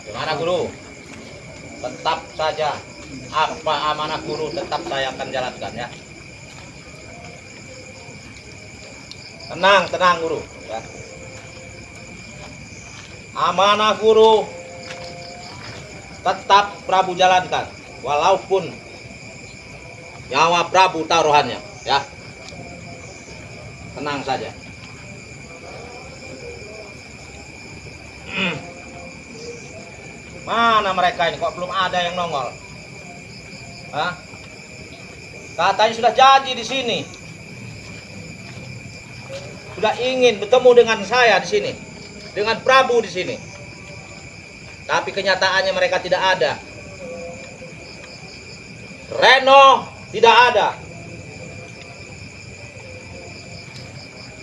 Gimana guru? Tetap saja apa amanah guru tetap saya akan jalankan ya. Tenang guru ya. Amanah guru tetap Prabu jalankan walaupun nyawa Prabu taruhannya ya. Tenang saja. Mana mereka ini kok belum ada yang nongol? Hah? Katanya sudah janji di sini. Sudah ingin bertemu dengan saya di sini, dengan Prabu di sini. Tapi kenyataannya mereka tidak ada. Reno tidak ada.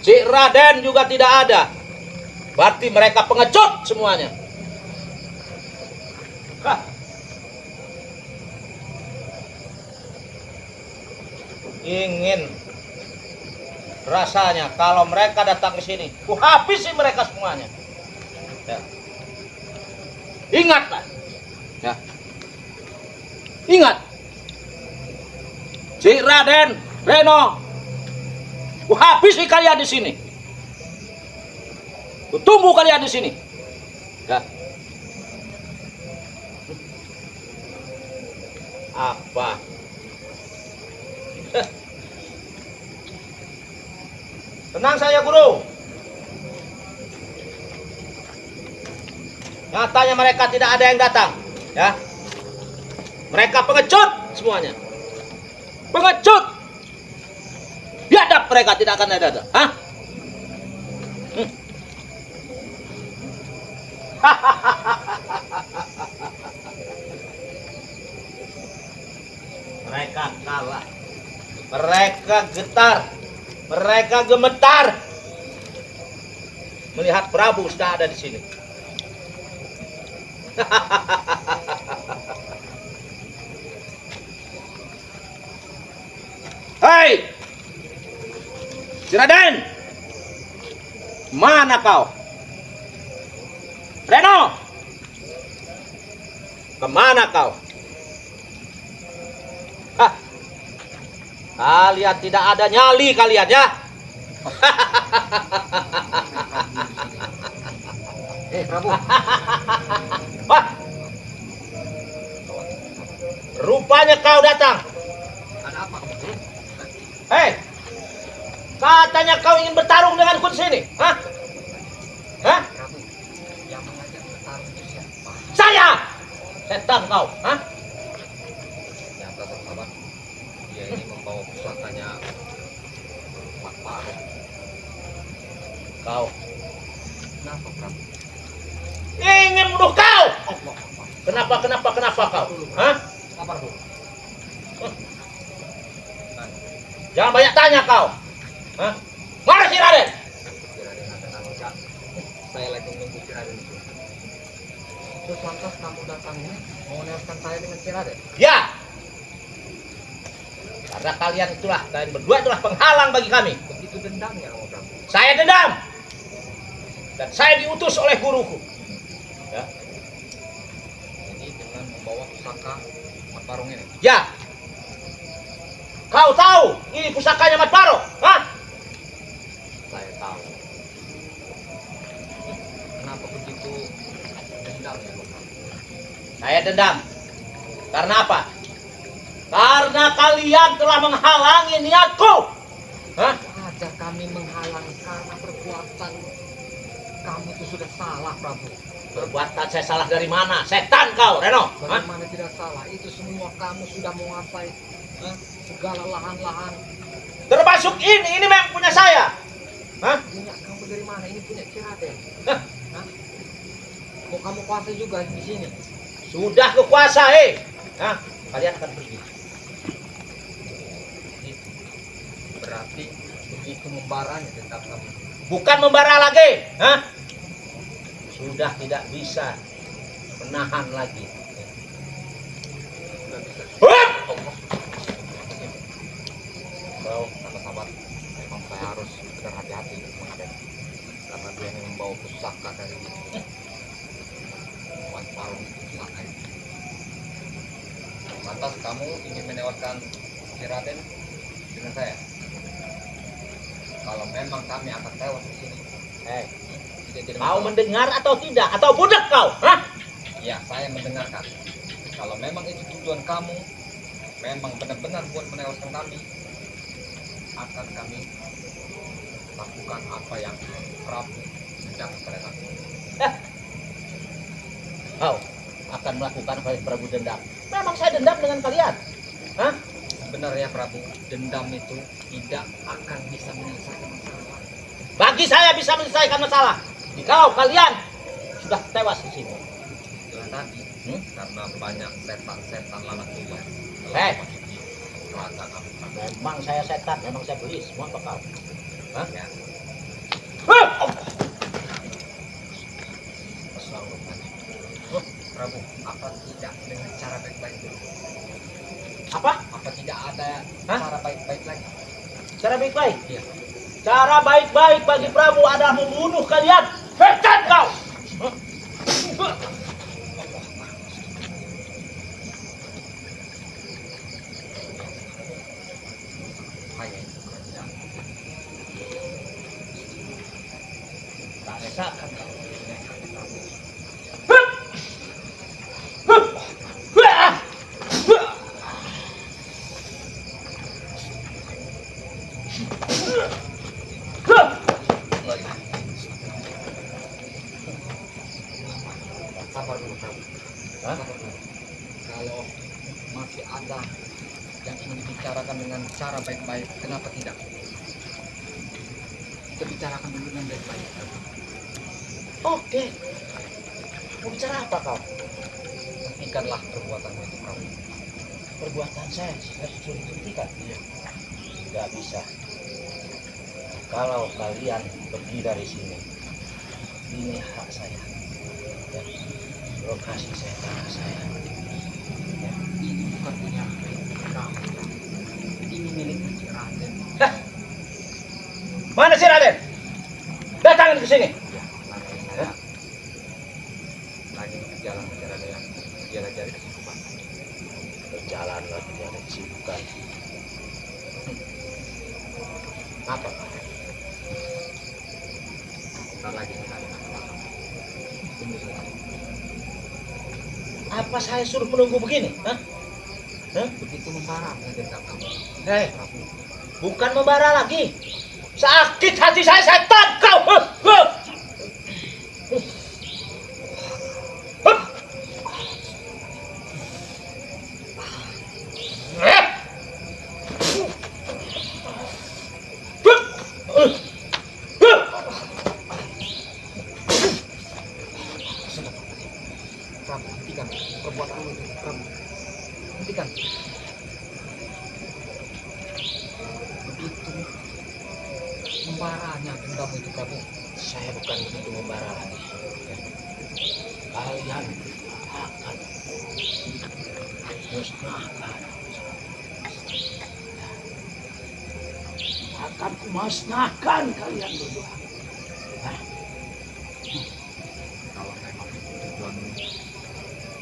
Cik Raden juga tidak ada. Berarti mereka pengecut semuanya. Hah. Ingin rasanya kalau mereka datang ke sini, ku habisi mereka semuanya. Ya. Ingatlah. Ya. Ingat. Cik Raden, Reno, ku habisi kalian di sini. Ku tunggu kalian di sini. Ya. Apa? Tenang saja guru. Nyatanya mereka tidak ada yang datang, ya. Mereka pengecut semuanya. Pengecut. Biadab mereka tidak akan ada. Hah? Mereka kalah. Mereka getar. Mereka gemetar melihat Prabu sudah ada di sini. Hei, Raden, mana kau? Reno, kemana kau? Hah? Kalian tidak ada nyali kalian ya? Prabu. Wah. Rupanya kau datang. Ada apa? Hei, katanya kau ingin bertarung denganku di sini, hah? Hah? Prabu, yang mengajak bertarung itu siapa? Saya, setan kau, hah? Ternyata sahabat, dia ini membawa pusakanya Mak Parung. Kau Kenapa Prabu? ingin membunuh kau? Allah. Kenapa kau? Hah? Sabar dulu. Jangan banyak tanya kau. Hah? Mana si Raden? Raden akan angkat. Saya lagi menunggu si Raden itu. Terus lantas kamu datang ini mau meneruskan saya dengan si Raden? Ya. Karena kalian berdua itulah penghalang bagi kami. Begitu dendamnya kamu Prabu. Saya dendam. Dan saya diutus oleh guruku. Ya. Jadi dengan membawa pusaka Mak Parung ini. Ya. Kau tahu ini pusakanya Mat Paro? Hah? Saya tahu. Kenapa begitu dendamnya Mak Parung? Saya dendam. Karena apa? Karena kalian telah menghalangi niatku. Hah? Aja kami menghalangi karena perbuatan kamu itu sudah salah, Prabu. Perbuatan saya salah dari mana? Setan kau, Reno. Hah? Bagaimana tidak salah? Itu semua kamu sudah menguasai segala lahan-lahan. Termasuk ini memang punya saya. Hah? Punya kamu dari mana? Ini punya Raden. Hah? Hah? Mau kamu kuasai juga di sini? Sudah kekuasai. Hah? Kalian akan pergi. Berarti begitu membaranya tentang kamu. Bukan membara lagi. Hah? Sudah tidak bisa menahan lagi. Sudah bisa. Hup! Bro, sahabat-sahabat, memang saya harus berhati-hati menghadapi karena dia yang membawa pusaka dari Kawan Parung silakan. Lantas kamu ingin menewaskan si Raden dengan saya? Kalau memang kami akan tewas di sini, tidak jadi Kau masalah. mendengar atau tidak? Atau budak kau? Hah? Ya, saya mendengarkan. Kalau memang itu tujuan kamu, memang benar-benar buat menewaskan kami, akan kami lakukan apa yang Prabu hendak kepada kami. Kau akan melakukan apa yang Prabu dendam. Memang saya dendam dengan kalian. Hah? Sebenarnya Prabu, dendam itu tidak akan bisa menyelesaikan masalah. Bagi saya bisa menyelesaikan masalah. Jika kalian sudah tewas di sini. Jelas tadi, karena banyak setan-setan lalat luas. Kerajaan kami. Memang saya setan, memang saya beli semua ke kau. Hah? Ya. Prabu, apa tidak dengan cara baik-baik dulu? Apa? Apa tidak ada Hah? cara baik-baik lagi? Cara baik-baik? Iya. Cara baik-baik bagi Prabu adalah membunuh kalian. Setan kau! Hanya itu saja. Tak esakan kau. Sabar dulu, Prabu. Hah? Sabar dulu. Kalau masih ada yang ingin dibicarakan dengan cara baik-baik, kenapa tidak? Kita bicarakan dulu dengan baik-baik. Oke. Mau bicara apa kau? Hentikanlah perbuatanmu itu, Prabu. Perbuatan saya sudah dihentikan. Iya. Tidak bisa. Kalau kalian pergi dari sini, ini hak saya. Ya. Lokasi saya, tanah saya. Ya. Ini bukan punya kamu. Ini milik Raden. Hah? Mana si Raden? Datangin ke sini. Ya, nanti saya lagi berjalan mencari ada yang dia lagi ada kesibukan. Berjalan lagi ada kesibukan. Apa? Bentar lagi kita ada masalah. Tunggu saja. Apa saya suruh menunggu begini? Hah? Hah? Begitu membara dendam kamu. Hei, Prabu. bukan membara lagi. Sakit hati saya, setan kau. Huh, huh. Huh. Eh. Huh. Huh. Prabu, hentikan perbuatanmu itu, Prabu. Hentikan. Begitu membaranya dendammu itu, Prabu. Saya bukan begitu membara lagi. Kalian akan musnahkan. Akan kumusnahkan kalian berdua. Hah? Kalau memang itu tujuanmu,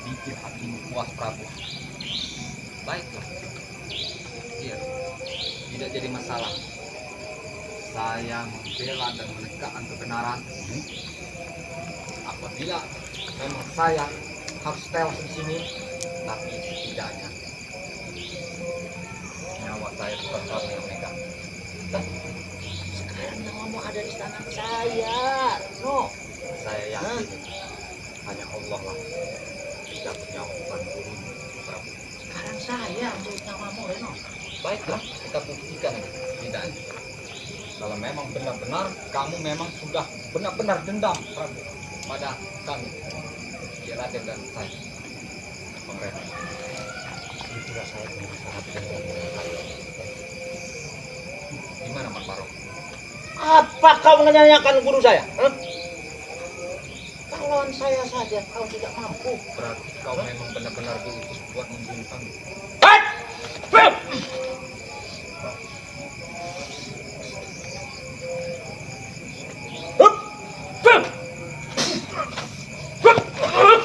bikin hatimu puas, Prabu. Baiklah. Iya, tidak jadi masalah. Saya membela dan menegakkan kebenaran. Apabila memang saya harus tewas di sini, tapi setidaknya nyawa saya bukan kamu yang megang. Sekarang nyawamu ada di tangan saya, no. Saya yakin hanya Allah lah tidak punya bukan gurumu, Prabu. Sekarang saya untuk nyawamu, Reno. Baiklah, kita buktikan setidaknya. Kalau memang benar-benar kamu memang sudah benar-benar dendam, Prabu, pada kami, ya Raden dan saya, Pangeran. Itulah saya punya sangat dendam dengan kalian. Gimana, Mas Parok? Apa kau menyanyikan guru saya? Hah? Kalau saya saja kau tidak mampu. Berarti kau memang benar-benar diutus buat membunuh kami. Hei! Hei! Hup! Hup! Hup! Hup!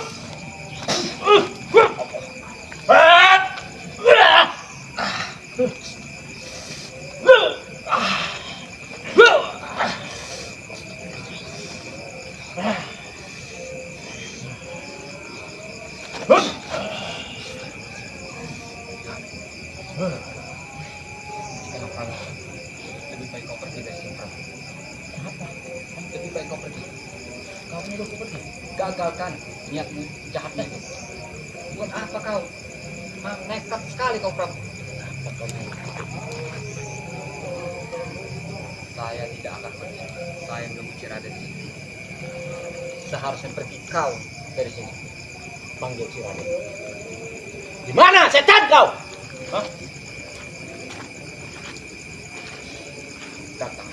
Jika Prabu, lebih baik kau pergi dari sini, Prabu. Kenapa? Lebih baik kau pergi. Kau menyuruhku pergi. Gagalkan niatmu jahatnya itu. Buat apa kau? Nekat sekali kau, Prabu. Kenapa kau nekat? Saya tidak akan pergi. Saya menunggu Raden di sini. Seharusnya pergi kau dari sini. Panggil si Raden. Di mana setan kau? Hah? Datang.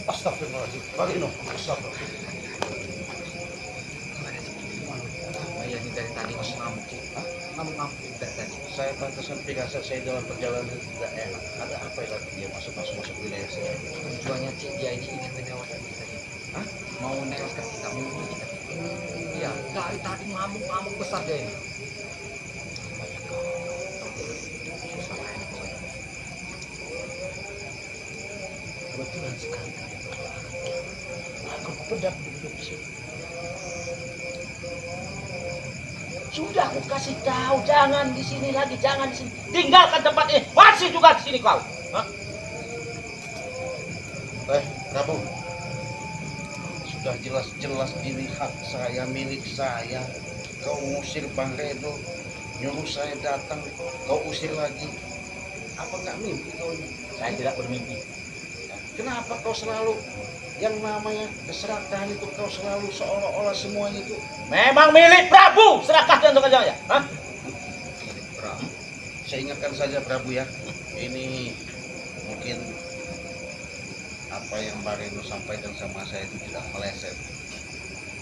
Astagfirullahaladzim. Bagino. Astagfirullah. Iya ini dari tadi ngamuk sih. Ngamuk dari tadi. Saya pantasan pirasat saya dalam perjalanan tidak enak. Ada apa ya lagi dia masuk wilayah saya? Tujuannya Cik dia ini ingin menewaskan kita Cik. Hah? Mau menewaskan kita, mau bunuh kita. Iya, dari tadi ngamuk besar dia ini. Kebetulan sekali kalian berdua. Aku pedang duduk di sini. Sudah aku kasih tahu, jangan di sini lagi, jangan di sini. Tinggalkan tempat ini. Masih juga di sini kau. Hah? Prabu. Sudah jelas-jelas ini hak saya, milik saya. Kau ngusir Bang Redo, nyuruh saya datang, kau usir lagi. Apa nggak mimpi kau ini? Saya tidak bermimpi. Kenapa kau selalu yang namanya keserakahan itu kau selalu seolah-olah semuanya itu Memang milik Prabu. Serahkan dan kerjanya. Hah? Prabu? Saya ingatkan saja Prabu ya, ini mungkin apa yang Mbak Reno sampaikan sama saya itu tidak meleset.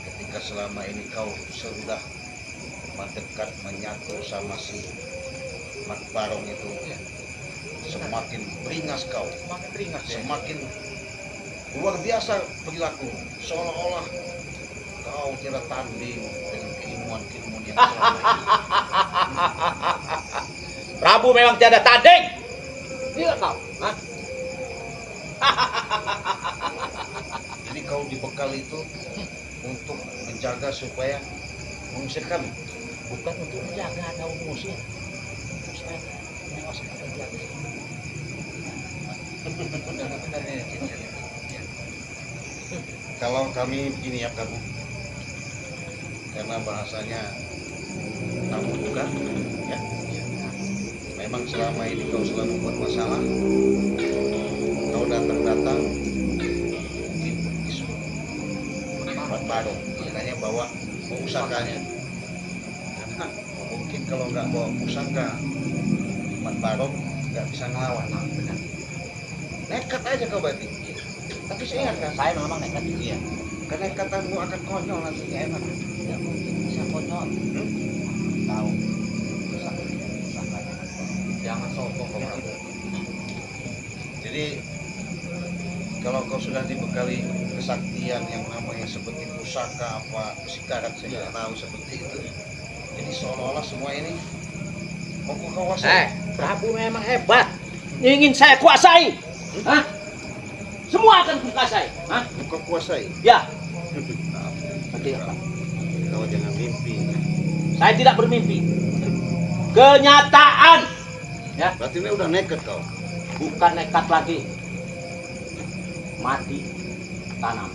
Ketika selama ini kau sudah mendekat menyatu sama si Mat Barong itu, Iya. semakin beringas kau, Semakin beringas dia. semakin luar biasa perilaku, seolah-olah kau tidak tanding dengan keilmuan yang selama ini. Prabu memang tiada tanding. Tidak kau. Hah? Jadi kau dibekal itu untuk menjaga supaya mengusir kami. Bukan untuk menjaga atau mengusir. Supaya menewaskan kerja. Benar ini Cik. Iya. Kalau kami begini ya Prabu, karena bahasanya tamu bukan, ya. Memang selama ini kau selalu membuat masalah. Kau datang-datang mungkin isu Mat Barong, makanya bawa pusakanya. Karena mungkin kalau nggak bawa pusaka Mat Barong nggak bisa ngelawan. Benar. Nekat aja kau berarti. Tapi saya ingatkan, Saya memang nekat. iya, kenekatanmu akan konyol nantinya enak. Tidak mungkin bisa konyol. Tahu. Pusakanya. Jangan sombong kau Prabu. Jadi kalau kau sudah dibekali kesaktian yang namanya seperti pusaka apa sikarat saya tidak tahu seperti itu. Jadi seolah-olah semua ini mau kau kuasai. Prabu memang hebat. Ingin saya kuasai. Hah? Semua akan kuasai. Hah? Kau kuasai. Ya. Nanti apa? Kau jangan mimpi. Saya tidak bermimpi. Kenyataan. Ya. Berarti ini udah nekat kau. Bukan nekat lagi. Mati tanam.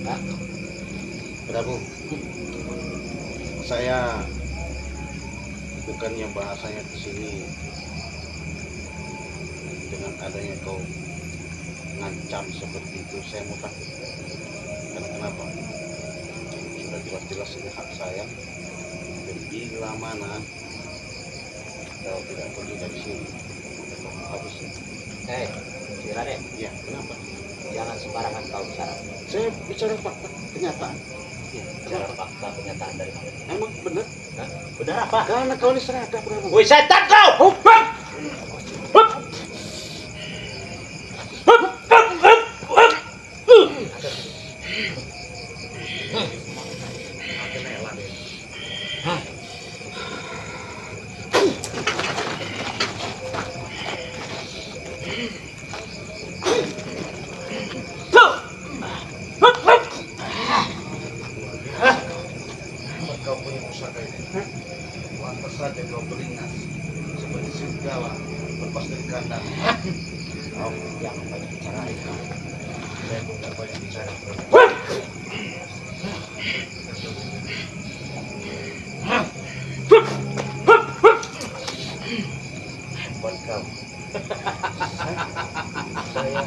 Hah? Prabu, saya bukannya bahasanya ke sini dengan adanya kau ngancam seperti itu saya mau takut. Karena kenapa? Sudah jelas-jelas ini hak saya. Dan bila mana kau tidak pergi dari sini, habis. Si Raden, Ya, kenapa? jangan sembarangan kau bicara. Saya bicara fakta, kenyataan. Ya, Bicara kenapa? fakta kenyataan dari mana? Emang benar? Hah? Benar apa? Karena kau ini seragam, Prabu. Woi setan kau! Hup! Hup! Hup! Hup! Hup! Hup! Hup! Ada rela dia. segala, lepas dari kandang. Kau jangan banyak bicara itu. Saya pun nggak banyak bicara. Buat kau. Saya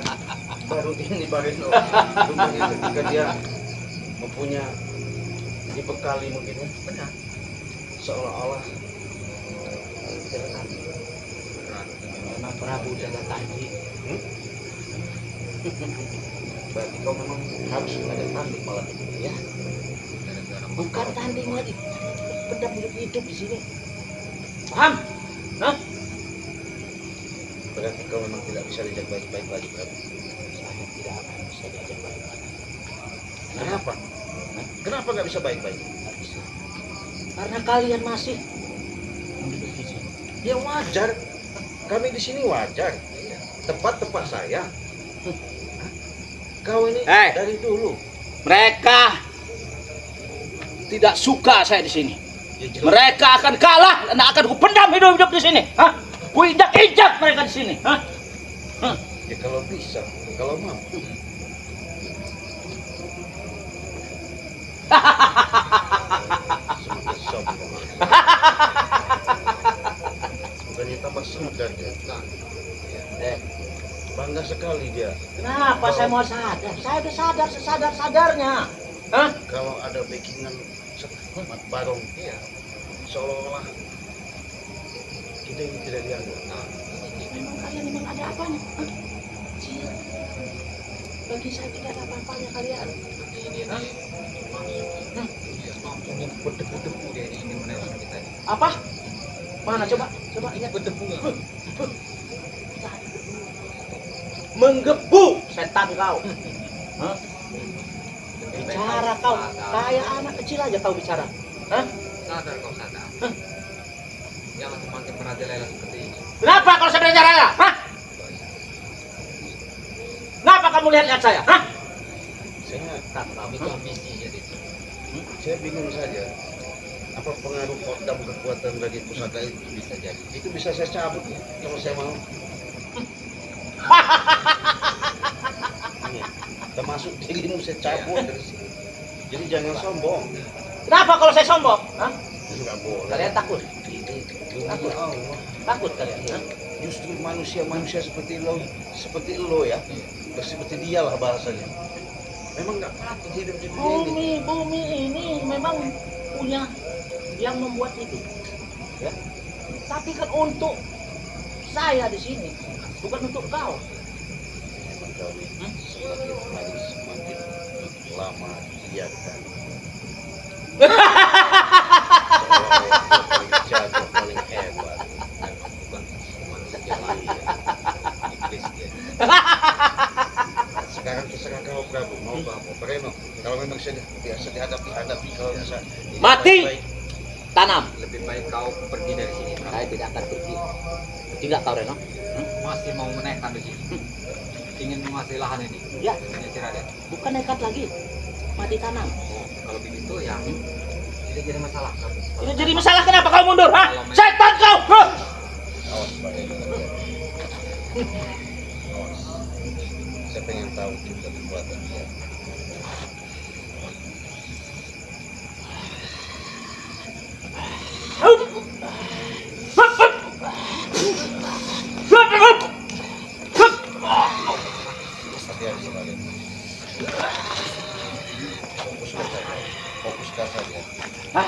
baru ini Barino rupanya ketika dia mempunyai dibekali mungkin ya, Benar. seolah-olah Memang Prabu jaga tanding. berarti kau memang harus mengajak tanding malam ini ya. Bukan tanding lagi. Pendam hidup di sini. Paham? Hah? Berarti kau memang tidak bisa diajak baik-baik lagi, Prabu. Saya tidak akan bisa diajak baik-baik. Kenapa? Kenapa nggak bisa baik-baik? Nggak bisa. Karena kalian masih menduduki sini. Ya wajar. Kami di sini wajar. Tepat-tepat saya. Kau ini dari dulu. Mereka tidak suka saya di sini. Ya, jelas. Mereka akan kalah dan akan kupendam hidup-hidup di sini. Hah? Kuinjak-injak mereka di sini. Hah? Ya kalau bisa, kalau mampu. Semakin sombong. Bukannya tambah sadar dia. Bangga sekali dia. Kenapa saya mau sadar? Saya udah sadar sesadar-sadarnya. Hah? Kalau ada backingan Mat Barong, Iya. seolah-olah kita ini tidak dianggap. Memang kalian memang ada apanya? Hah? Cia. Bagi saya tidak ada apa-apanya kalian. Ini dia mampu dia berdebu-debu dia ini ingin menewaskan kita ini. Apa? Mana coba? Coba ingat. Berdebu ya. Menggebu setan kau. Hah? Lebih baik Bicara kau kayak anak kecil aja kau bicara. Hah? sadar kau sadar. Jangan semakin merajalela seperti ini. Kenapa kalau saya bicara ya? Hah? Kenapa kamu lihat saya? Hah? Saya Itu ambisi jadi. saya bingung saja. Apa pengaruh kodam kekuatan dari pusaka itu bisa jadi? Itu bisa saya cabut ya, kalau saya mau. Iya. Termasuk dirimu saya cabut dari sini. Jadi jangan sombong. Kenapa kalau saya sombong? Hah? Enggak boleh. Kalian takut? Ini Allah. Takut kalian? Hah? Justru manusia seperti lo ya, seperti dia lah bahasanya. Memang nggak patut hidup di dunia ini. Bumi ini memang punya yang membuat itu. Ya. Tapi kan untuk saya di sini, bukan untuk kau. Memang kau ini semakin hari semakin lama dibiarkan. Seolah-olah kau paling jago, paling hebat. Bukan manusia lagi. Iblis dia. Sekarang terserah kau Prabu, mau apa? Bareno, kalau memang biasa dihadapi, kalau bisa Mati! baik-baik. Tanam. Lebih baik kau pergi dari sini. Prabu. Saya tidak akan pergi. Tidak kau Reno? Masih mau menekan di sini. Ingin menguasai lahan ini. Ya, Hanya Ciraden. bukan nekat lagi. Mati tanam. Oh, kalau begitu ya tidak jadi masalah. Prabu. Ini jadi masalah kenapa kau mundur? Hah? Setan kau! Hah? Awas Bareno. Awas. Saya pengen tahu juga kekuatan dia. Hati-hati Raden. Fokuskan saja. Hah?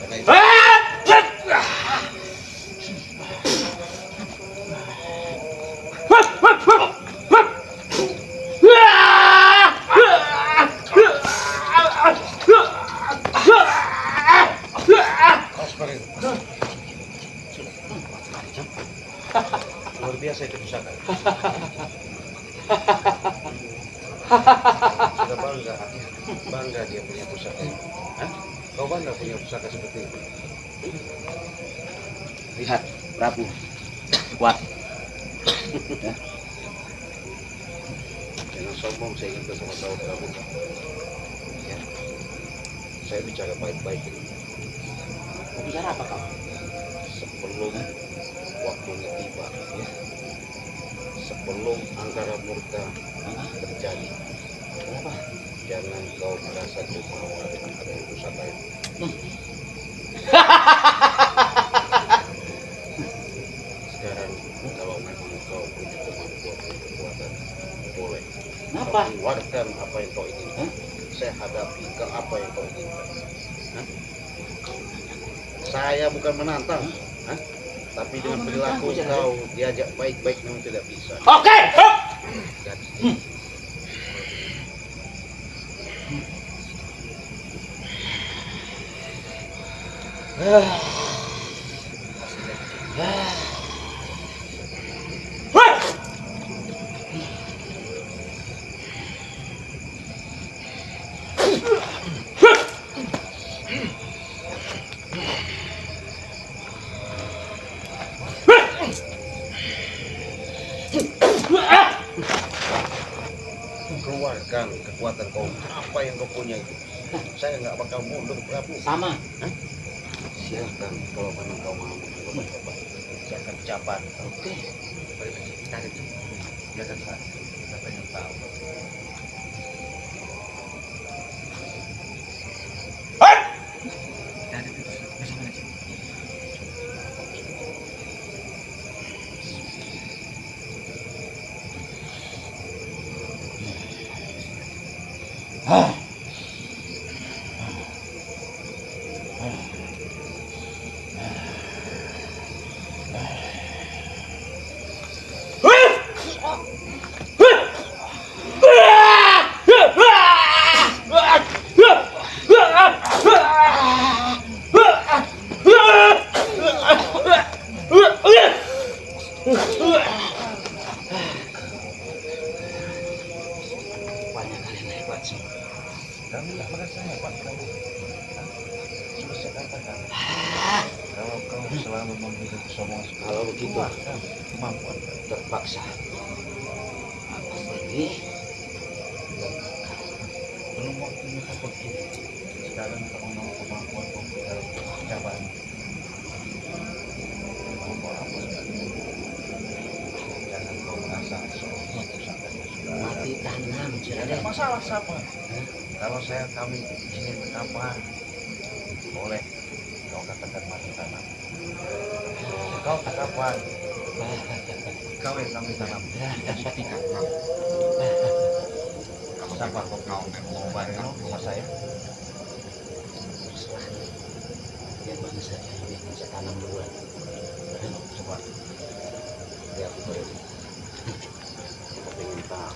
Karena itu awas Bareno. Luar biasa itu pusaka. Sudah bangga dia punya pusaka. Hah? Kau bangga punya pusaka seperti itu? Lihat, Prabu. Kuat. Jangan sombong, saya ingin bersama kau Prabu. Ya. Saya bicara baik-baik ini. Mau bicara apa kau? sebelum antara murka terjadi. Kenapa? Jangan kau merasa jumawa dengan adanya pusaka itu. Sekarang kalau memang kau punya kemampuan dan kekuatan, boleh. Kenapa? Kau keluarkan apa yang kau inginkan. Saya hadapi ke apa yang kau inginkan. Hah? Saya bukan menantang, hah? Tapi dengan perilaku kau diajak baik-baik memang tidak bisa. Oke. Jadi, keluarkan kekuatan kau, apa yang kau punya itu. Saya nggak bakal mundur, Prabu. Sama. Silakan kalau memang kau mau coba. Saya akan jabat. Oke. Kita itu, biarkan saja. Kita pengen tahu. Rupanya kalian hebat semua. Kami nggak merasa hebat, Prabu. Sudah saya katakan. Kalau kau selalu memiliki semua Kalau begitu, kemampuan. terpaksa aku pergi. Belum waktunya kau pergi. Sekarang kau mau kemampuan kau dalam jawaban. Kau apa sekali. Jangan kau merasa seolah pusakanya sudah Mati tanam, Tidak ada Raden. masalah siapa. Kalau kami ingin kapan, boleh kau katakan mati tanam. Kau tak kapan, kau yang kami tanam. Buktikan kau. Kalau Siapa memang kau memang mau bareng rumah saya? Biar mana saja yang bisa tanam duluan. Coba lihat itu. Aku ingin tahu.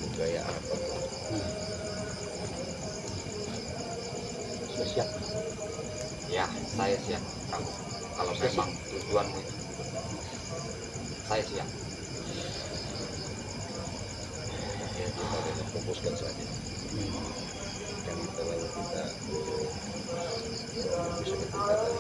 Budaya apa? Sudah siap. Ya, saya siap. Kalau Sudah memang tujuanmu itu, saya siap. Ya, kita dengan fokuskan saja. Jangan terlalu kita bisa ketinggalan.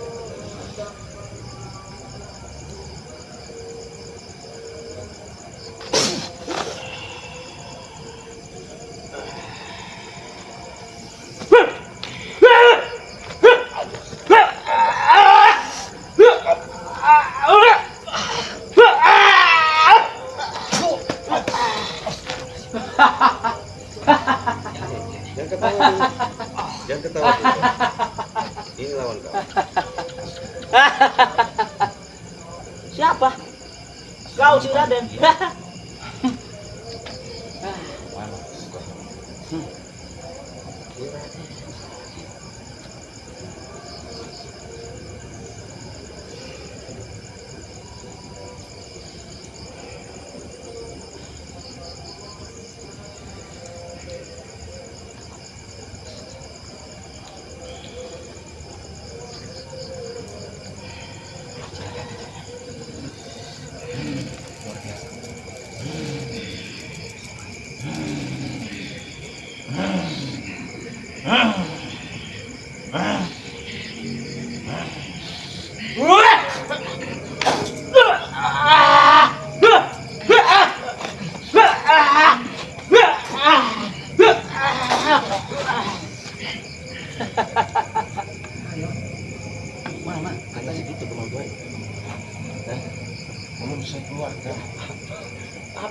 Jangan ketawa dulu. Jangan ketawa dulu. Ini lawan kau. Siapa? Kau si Raden. Mana?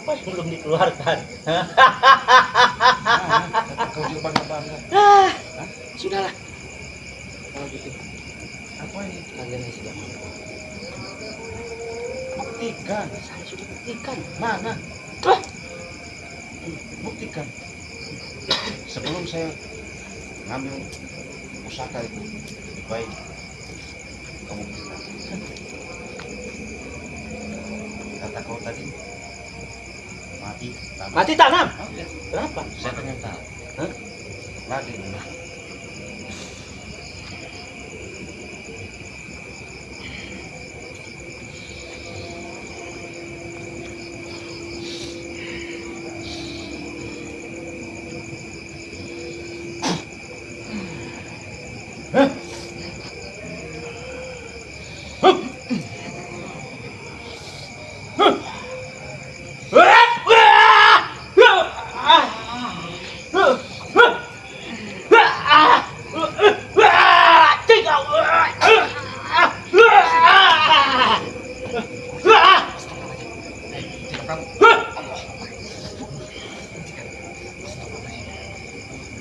apa yang belum dikeluarkan? Nah, kau juga bangga-bangga. Ah, sudahlah. Kalau gitu, Apa ini? kalian yang sudah mau. Buktikan. Saya sudah buktikan. Mana? Ah, Buktikan. Sebelum saya ngambil pusaka itu, lebih baik kamu buktikan. Kata kau tadi mati tanam. mati tanam. Oh, ya. Kenapa? Saya pengen tahu. Hah? Lagi.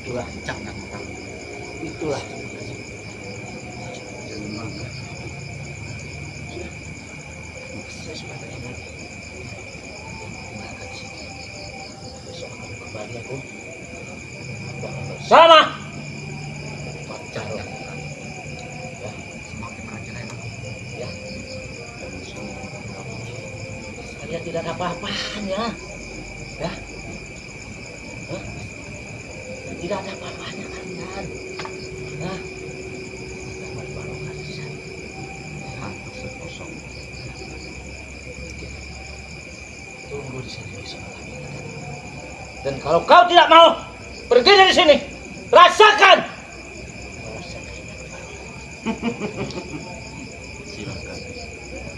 Itulah, Jangan kamu. itulah. Jangan bangga. Saya sudah tadi mau tinggalkan sini. Besok akan kembali aku. Bersama pacar. Ya, Semakin merajalela aku. ya. Kalian tidak ada apa-apanya. Ya. Hah? Tidak ada apa-apanya kalian. Hah? Dapat barokah di sana. Hati sekosong. Tunggu di sini besok kami akan datang. Dan kalau kau tidak mau pergi dari sini, rasakan. Rasakan. Silakan.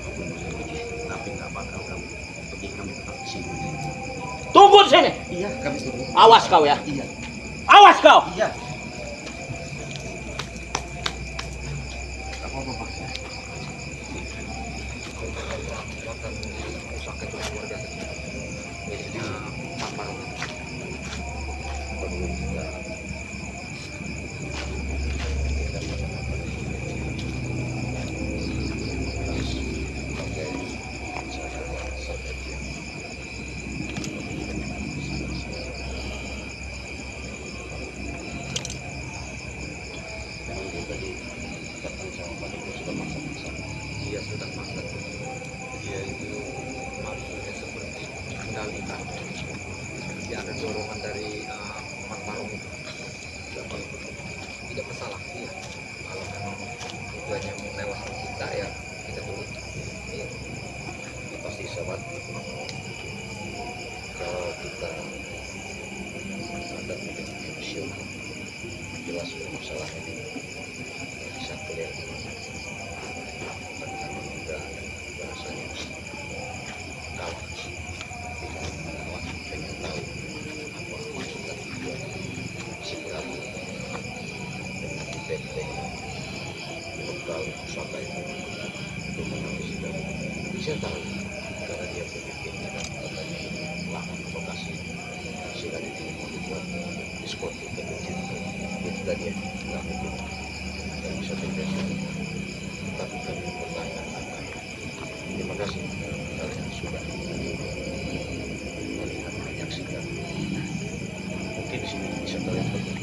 Aku boleh pergi, tapi nggak bakal kamu pergi, kami tetap di sini. Tunggu di sini. Iya, kami tunggu. Awas kau ya. Iya, Awas kau. iya. Apa Pak? Kekuatan pusaka itu luar biasa. Miliknya Pak Parung. Perlu juga Yang tadi datang sama Pak Diko sudah masak-masak. dia sudah masak. Dia itu mampunya seperti mengendalikan. Dia ada dorongan dari Pak Parung itu. Tidak masalah. Iya. Kalau memang tujuannya melewaskan kita ya kita turut. Iya. Ini pasti sahabat. Kalau kita ada mungkin emosional, jelas masalah ini bisa clear. Tapi kami juga bahasanya kalah. Tidak kalah, pengen tahu apa maksud dan tujuan si Prabu dengan benteng bekal pusaka itu untuk menangis dan bisa tahu karena dia berpikir dan katanya lahan lokasi sehingga mau dibuat diskotik kecil itu tadi ya nggak mungkin dan bisa terjadi, tapi kami pertanyakan. Terima kasih kalian sudah melihat menyaksikan. Mungkin di sini bisa kalian petik,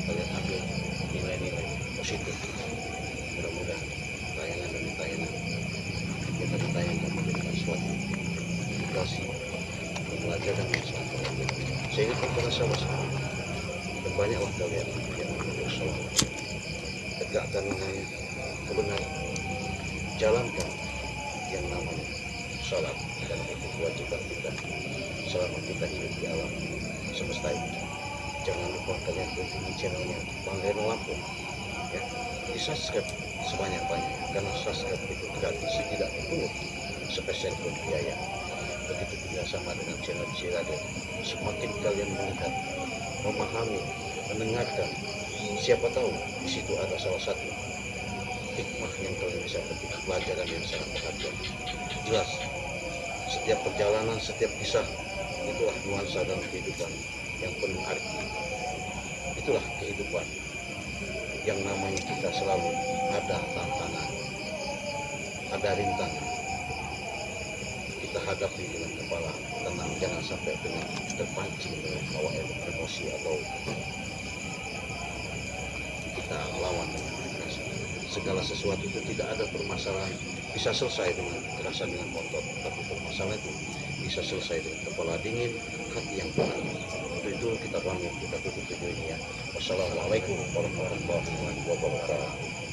kalian ambil nilai-nilai positif. Mudah-mudahan tayangan demi tayangan kita ditayangkan menjadikan suatu edukasi, pembelajaran yang sangat penting. Saya ingin kepada sahabat-sahabat dan banyaklah kalian yang bersolat, tegakkan kebenaran, jalankan yang namanya salat, dan itu kewajiban kita selama kita hidup di alam semesta ini. Jangan lupa kalian kunjungi channelnya Bang Reno Lampung ya, di subscribe sebanyak-banyak karena subscribe itu gratis, tidak dipungut sepeser pun biaya. Begitu juga sama dengan channel Ciraden. Semakin kalian melihat, memahami, mendengarkan, siapa tahu di situ ada salah satu hikmah yang kalian bisa petik, pelajaran yang sangat berharga. Jelas setiap perjalanan, setiap kisah, itulah nuansa dalam kehidupan yang penuh arti. Itulah kehidupan yang namanya kita selalu ada tantangan, ada rintangan. Kita hadapi dengan kepala tenang, jangan sampai dengan terpancing dengan hawa emosi atau kita lawan dengan kekerasan. Segala sesuatu itu tidak ada permasalahan bisa selesai dengan kekerasan, dengan otot, tapi permasalahan itu bisa selesai dengan kepala dingin, hati yang tenang. Untuk itu kita pamit, kita tutup video ini ya. Wassalamualaikum warahmatullahi wabarakatuh.